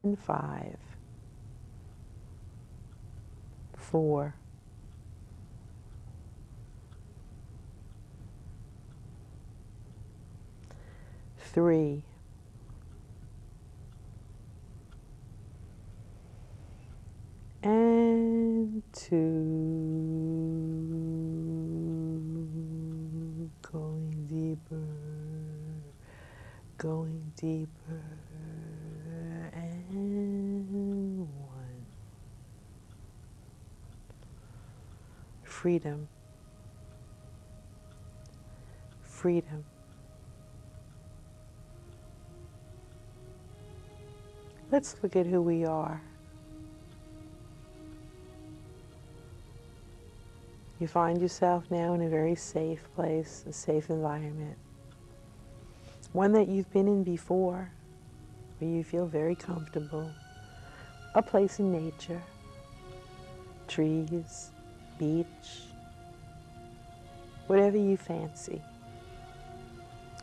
5, 4, 3, 2. Going deeper, going deeper, and 1. Freedom, freedom. Let's look at who we are. You find yourself now in a very safe place, a safe environment. One that you've been in before, where you feel very comfortable. A place in nature, trees, beach, whatever you fancy.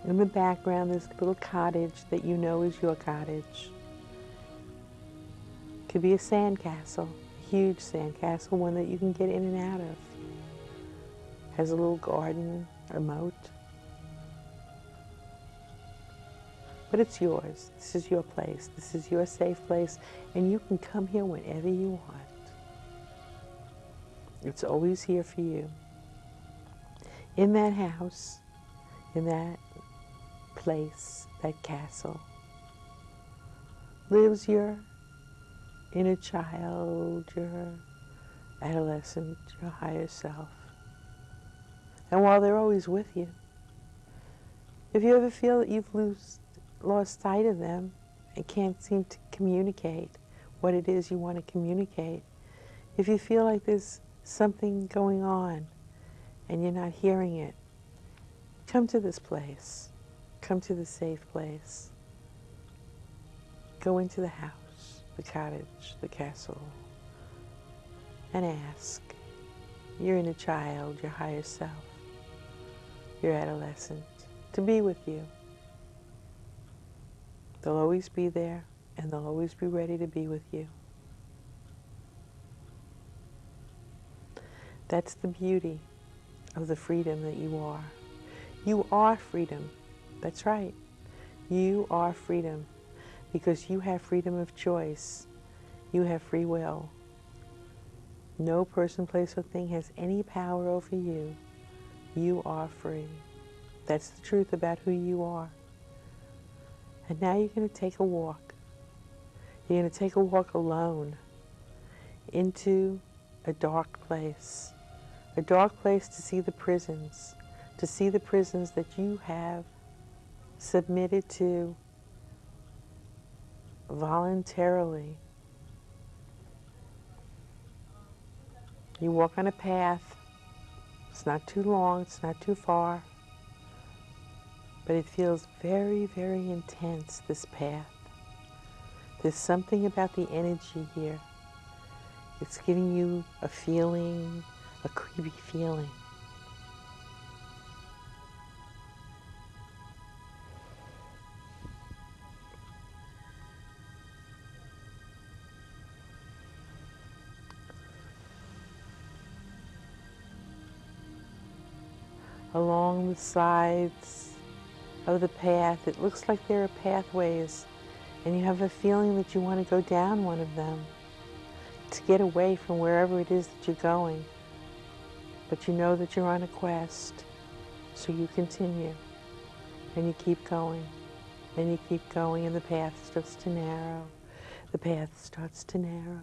In the background, this little cottage that you know is your cottage. Could be a sandcastle, a huge sandcastle, one that you can get in and out of. Has a little garden, a moat. But it's yours. This is your place. This is your safe place, and you can come here whenever you want. It's always here for you. In that house, in that place, that castle, lives your inner child, your adolescent, your higher self. And while they're always with you, if you ever feel that you've lost sight of them and can't seem to communicate what it is you want to communicate, if you feel like there's something going on and you're not hearing it, come to this place. Come to the safe place. Go into the house, the cottage, the castle, and ask your inner child, your higher self, your adolescent, to be with you. They'll always be there, and they'll always be ready to be with you. That's the beauty of the freedom that you are. You are freedom. That's right. You are freedom because you have freedom of choice. You have free will. No person, place, or thing has any power over you. You are free. That's the truth about who you are. And now you're going to take a walk. You're going to take a walk alone into a dark place. A dark place to see the prisons. To see the prisons that you have submitted to voluntarily. You walk on a path. It's not too long, it's not too far, but it feels very, very intense, this path. There's something about the energy here. It's giving you a feeling, a creepy feeling. Along the sides of the path, it looks like there are pathways, and you have a feeling that you want to go down one of them to get away from wherever it is that you're going. But you know that you're on a quest, so you continue, and you keep going, and you keep going, and the path starts to narrow. The path starts to narrow.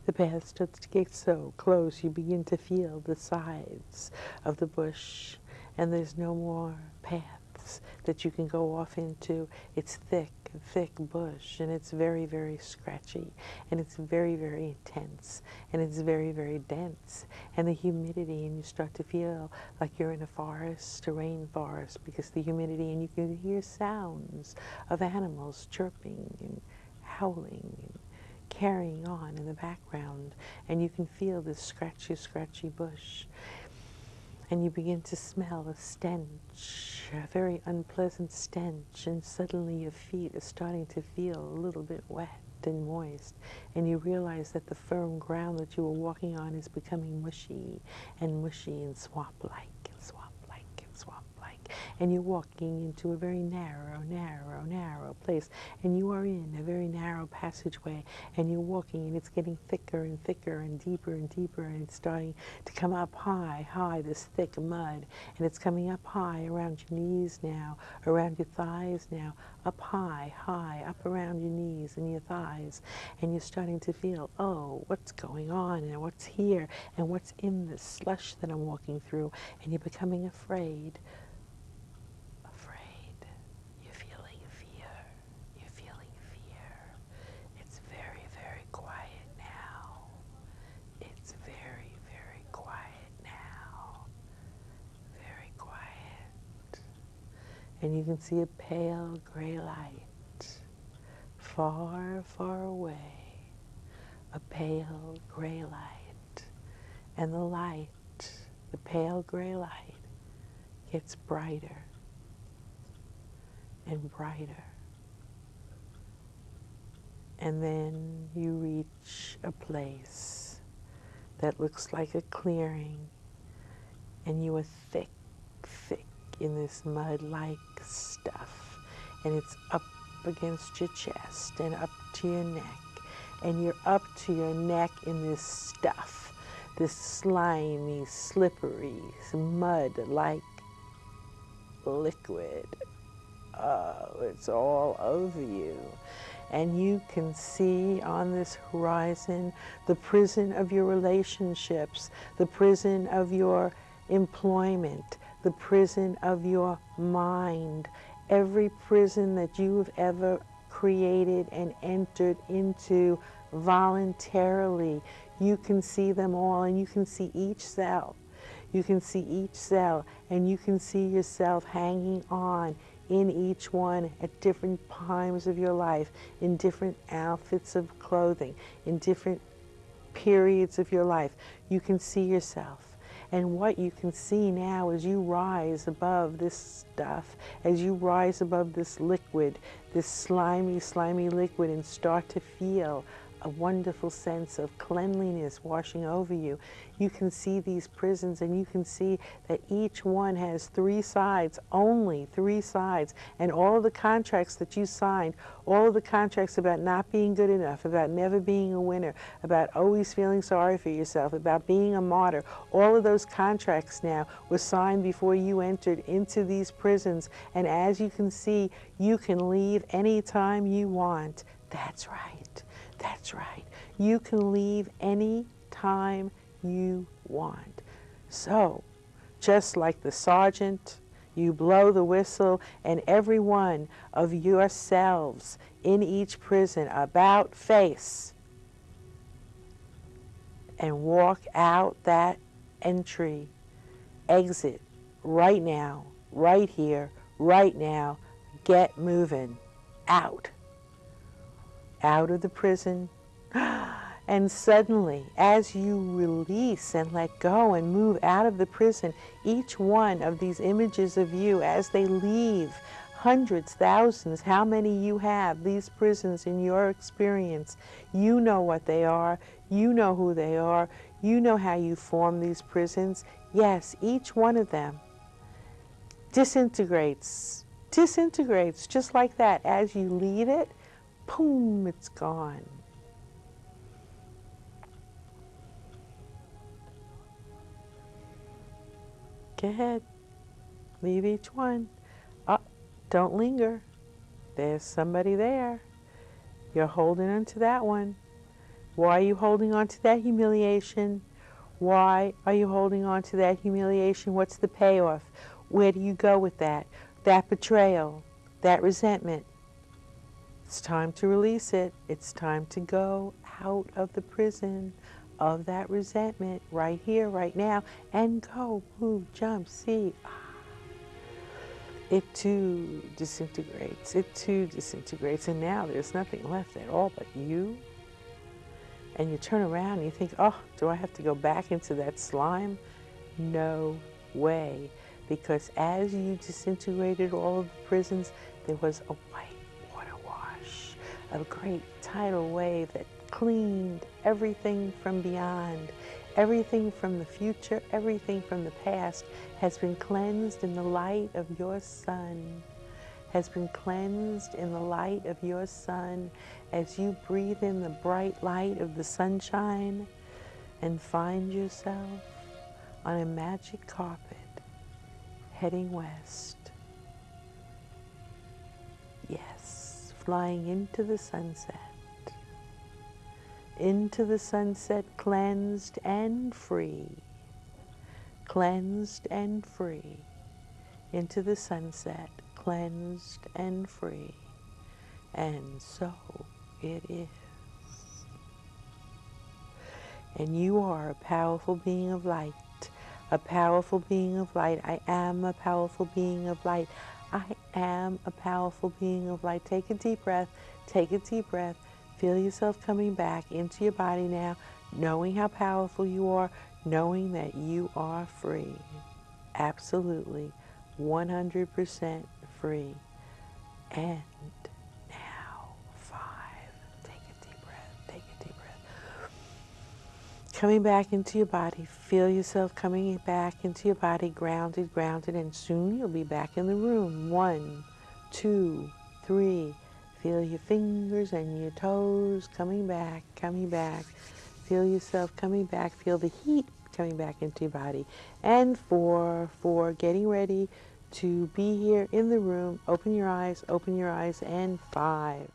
The path starts to get so close, you begin to feel the sides of the bush, and there's no more paths that you can go off into. It's thick, thick bush, and it's very, very scratchy, and it's very, very intense, and it's very, very dense, and the humidity, and you start to feel like you're in a forest, a rainforest, because the humidity, and you can hear sounds of animals chirping and howling and carrying on in the background, and you can feel this scratchy, scratchy bush. And you begin to smell a stench, a very unpleasant stench, and suddenly your feet are starting to feel a little bit wet. and moist, and you realize that the firm ground that you were walking on is becoming mushy and swamp-like and swamp-like and swamp-like, and you're walking into a very narrow, narrow, narrow place, and you are in a very narrow passageway, and you're walking, and it's getting thicker and thicker and deeper, and it's starting to come up high, high, this thick mud, and it's coming up high around your knees now, around your thighs now, up high, high, up around your knees and your thighs, and you're starting to feel, oh, what's going on, and what's here, and what's in this slush that I'm walking through, and you're becoming afraid. You're feeling fear. You're feeling fear. It's very, very quiet now. It's very, very quiet now. Very quiet. And you can see a pale gray light far, far away. A pale gray light. And the light, the pale gray light, gets brighter and brighter. And then you reach a place that looks like a clearing, and you are thick, thick in this mud-like stuff, and it's up against your chest and up to your neck, and you're up to your neck in this stuff, this slimy, slippery, mud-like liquid. Oh, it's all over you. And you can see on this horizon the prison of your relationships, the prison of your employment, the prison of your mind, every prison that you've ever created and entered into voluntarily. You can see them all, and you can see each cell. You can see each cell, and you can see yourself hanging on in each one at different times of your life, in different outfits of clothing, in different periods of your life. You can see yourself. And what you can see now as you rise above this stuff, as you rise above this liquid, this slimy, slimy liquid, and start to feel a wonderful sense of cleanliness washing over you, you can see these prisons, and you can see that each one has 3 sides, only 3 sides, and all of the contracts that you signed, all of the contracts about not being good enough, about never being a winner, about always feeling sorry for yourself, about being a martyr, all of those contracts now were signed before you entered into these prisons, and as you can see, you can leave anytime you want. That's right. That's right. You can leave any time you want. So, just like the sergeant, you blow the whistle, and every one of yourselves in each prison about face and walk out that entry, exit right now, right here, right now. Get moving. Out of the prison, and suddenly, as you release and let go and move out of the prison, each one of these images of you as they leave, hundreds, thousands, how many you have, these prisons in your experience, you know what they are, you know who they are, you know how you form these prisons. Yes, each one of them disintegrates just like that. As you leave it, boom, it's gone. Go ahead. Leave each one. Oh, don't linger. There's somebody there. You're holding on to that one. Why are you holding on to that humiliation? Why are you holding on to that humiliation? What's the payoff? Where do you go with that? That betrayal, that resentment. It's time to release it. It's time to go out of the prison of that resentment right here, right now, and go, move, jump, see. It too disintegrates. It too disintegrates. And now there's nothing left at all but you. And you turn around and you think, oh, do I have to go back into that slime? No way. Because as you disintegrated all of the prisons, there was a white water wash, a great tidal wave that cleaned everything from beyond. Everything from the future, everything from the past has been cleansed in the light of your sun, has been cleansed in the light of your sun as you breathe in the bright light of the sunshine and find yourself on a magic carpet heading west. Yes, flying into the sunset. Into the sunset, cleansed and free. Cleansed and free. Into the sunset, cleansed and free. And so it is. And you are a powerful being of light. A powerful being of light. I am a powerful being of light. I am a powerful being of light. Take a deep breath. Take a deep breath. Feel yourself coming back into your body now, knowing how powerful you are, knowing that you are free. Absolutely, 100% free. And now, 5. Take a deep breath. Take a deep breath. Coming back into your body. Feel yourself coming back into your body, grounded, grounded, and soon you'll be back in the room. 1, 2, 3. Feel your fingers and your toes coming back, coming back. Feel yourself coming back. Feel the heat coming back into your body. And 4, getting ready to be here in the room. Open your eyes, and 5.